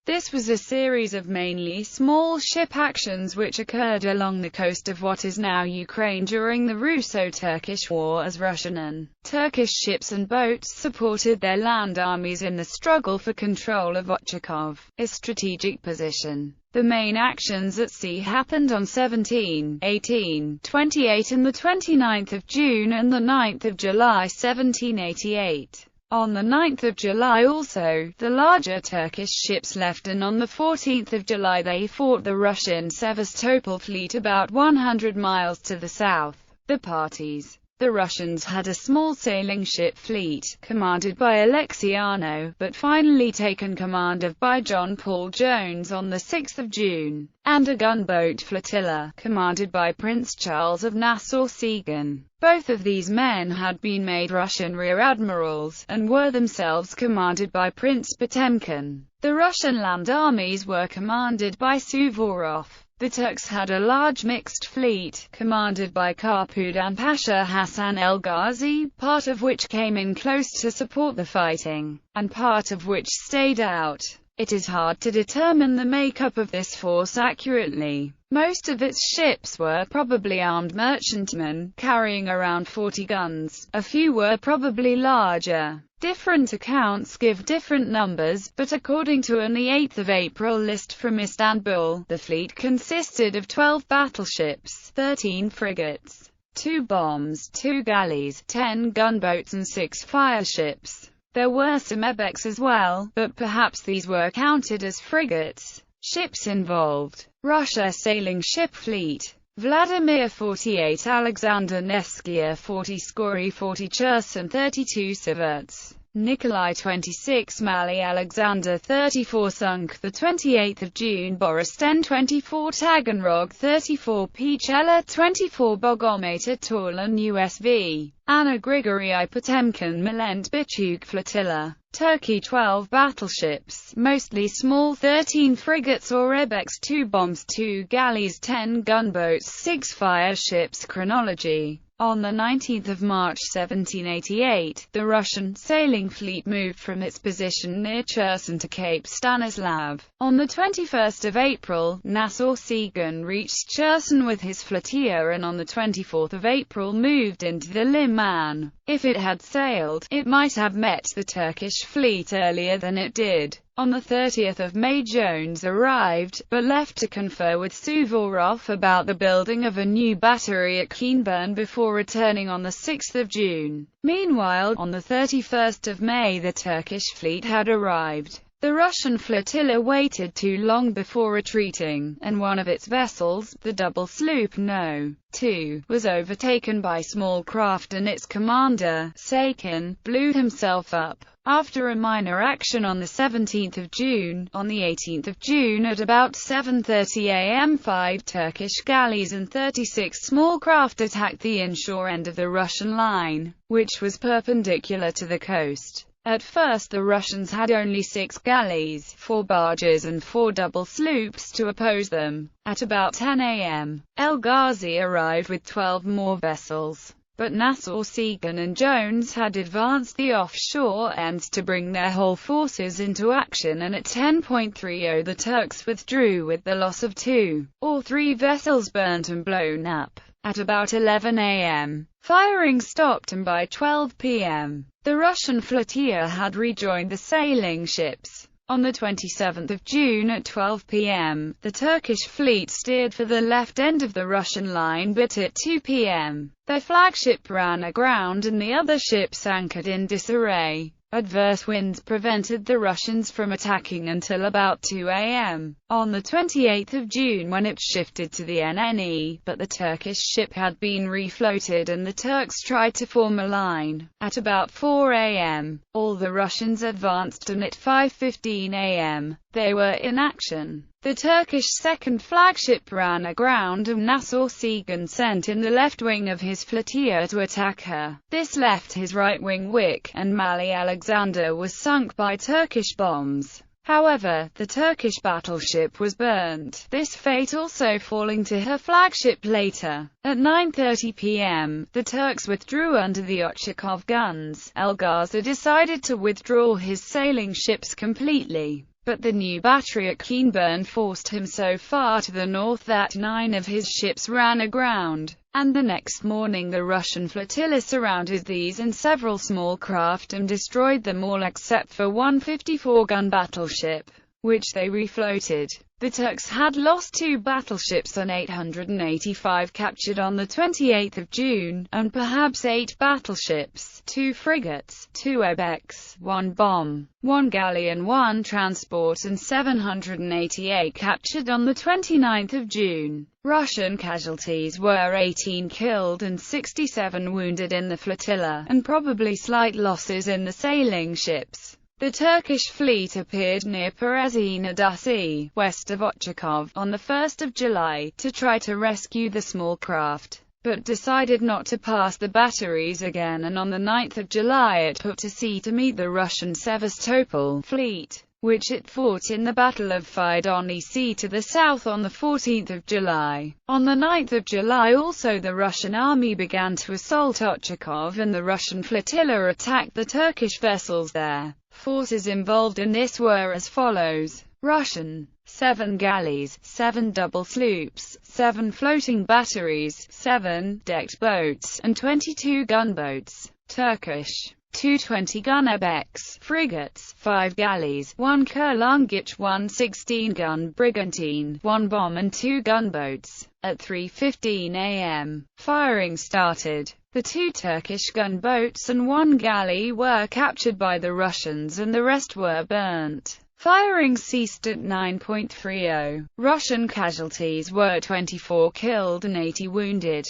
This was a series of mainly small ship actions which occurred along the coast of what is now Ukraine during the Russo-Turkish War, as Russian and Turkish ships and boats supported their land armies in the struggle for control of Ochakov, a strategic position. The main actions at sea happened on 17, 18, 28 and 29 June and 9 July 1788. On 9 July also, the larger Turkish ships left, and on 14 July they fought the Russian Sevastopol fleet about 100 miles to the south. The parties. The Russians had a small sailing ship fleet, commanded by Alexiano, but finally taken command of by John Paul Jones on 6 June, and a gunboat flotilla, commanded by Prince Charles of Nassau-Siegen. Both of these men had been made Russian rear admirals, and were themselves commanded by Prince Potemkin. The Russian land armies were commanded by Suvorov. The Turks had a large mixed fleet, commanded by Karpudan Pasha Hassan el Ghazi, part of which came in close to support the fighting, and part of which stayed out. It is hard to determine the makeup of this force accurately. Most of its ships were probably armed merchantmen, carrying around 40 guns. A few were probably larger. Different accounts give different numbers, but according to an 8 April list from Istanbul, the fleet consisted of 12 battleships, 13 frigates, 2 bombs, 2 galleys, 10 gunboats and 6 fireships. There were some ebecs as well, but perhaps these were counted as frigates. Ships involved: Russia sailing ship fleet, Vladimir 48, Alexander Nevsky 40, Skory 40, Cherson 32, Siverts, Nikolai 26, Mali Alexander 34, sunk 28 June, Boristan 24, Taganrog 34, Pichela 24, Bogomata Torlan USV, Anna Grigory Potemkin Milent Bichuk flotilla. Turkey 12 battleships, mostly small, 13 frigates or ebecs, 2 bombs, 2 galleys, 10 gunboats, 6 fireships. Chronology. On 19 March 1788, the Russian sailing fleet moved from its position near Cherson to Cape Stanislav. On 21 April, Nassau-Siegen reached Cherson with his flotilla, and on 24 April moved into the Liman. If it had sailed, it might have met the Turkish fleet earlier than it did. On 30 May Jones arrived, but left to confer with Suvorov about the building of a new battery at Keenburn before returning on 6 June. Meanwhile, on 31 May the Turkish fleet had arrived. The Russian flotilla waited too long before retreating, and one of its vessels, the double sloop No. 2, was overtaken by small craft, and its commander, Sakin, blew himself up. After a minor action on 17 June, on 18 June at about 7:30 am 5 Turkish galleys and 36 small craft attacked the inshore end of the Russian line, which was perpendicular to the coast. At first the Russians had only 6 galleys, 4 barges and 4 double sloops to oppose them. At about 10 am, El Ghazi arrived with 12 more vessels. But Nassau-Siegen and Jones had advanced the offshore ends to bring their whole forces into action, and at 10:30 the Turks withdrew with the loss of 2 or 3 vessels burnt and blown up. At about 11 am, firing stopped, and by 12 pm, the Russian flotilla had rejoined the sailing ships. On 27 June at 12 pm, the Turkish fleet steered for the left end of the Russian line, but at 2 pm, their flagship ran aground and the other ships anchored in disarray. Adverse winds prevented the Russians from attacking until about 2 am, on 28 June, when it shifted to the NNE, but the Turkish ship had been refloated and the Turks tried to form a line. At about 4 am, all the Russians advanced, and at 5:15 am, they were in action. The Turkish second flagship ran aground, and Nassau-Siegen sent in the left wing of his flotilla to attack her. This left his right wing weak, and Mali Alexander was sunk by Turkish bombs. However, the Turkish battleship was burnt, this fate also falling to her flagship later. At 9:30 pm, the Turks withdrew under the Ochakov guns. El Ghazi decided to withdraw his sailing ships completely. but the new battery at Keenburn forced him so far to the north that 9 of his ships ran aground, and the next morning the Russian flotilla surrounded these and several small craft and destroyed them all except for one 54-gun battleship, which they refloated. The Turks had lost 2 battleships and 885 captured on the 28th of June, and perhaps 8 battleships, 2 frigates, 2 ibex, 1 bomb, 1 galley and 1 transport, and 788 captured on the 29th of June. Russian casualties were 18 killed and 67 wounded in the flotilla, and probably slight losses in the sailing ships. The Turkish fleet appeared near Berezina-Dasi, west of Ochakov, on the 1st of July, to try to rescue the small craft, but decided not to pass the batteries again, and on the 9th of July it put to sea to meet the Russian Sevastopol fleet, which it fought in the Battle of Fidoni Sea to the south on the 14th of July. On the 9th of July also the Russian army began to assault Ochakov, and the Russian flotilla attacked the Turkish vessels there. Forces involved in this were as follows: Russian, 7 galleys, 7 double sloops, 7 floating batteries, 7 decked boats, and 22 gunboats. Turkish, 2 20-gun ibex frigates, 5 galleys, 1 Kurlangich, 1 16-gun brigantine, 1 bomb and 2 gunboats. At 3:15 a.m., firing started. The 2 Turkish gunboats and 1 galley were captured by the Russians and the rest were burnt. Firing ceased at 9:30. Russian casualties were 24 killed and 80 wounded.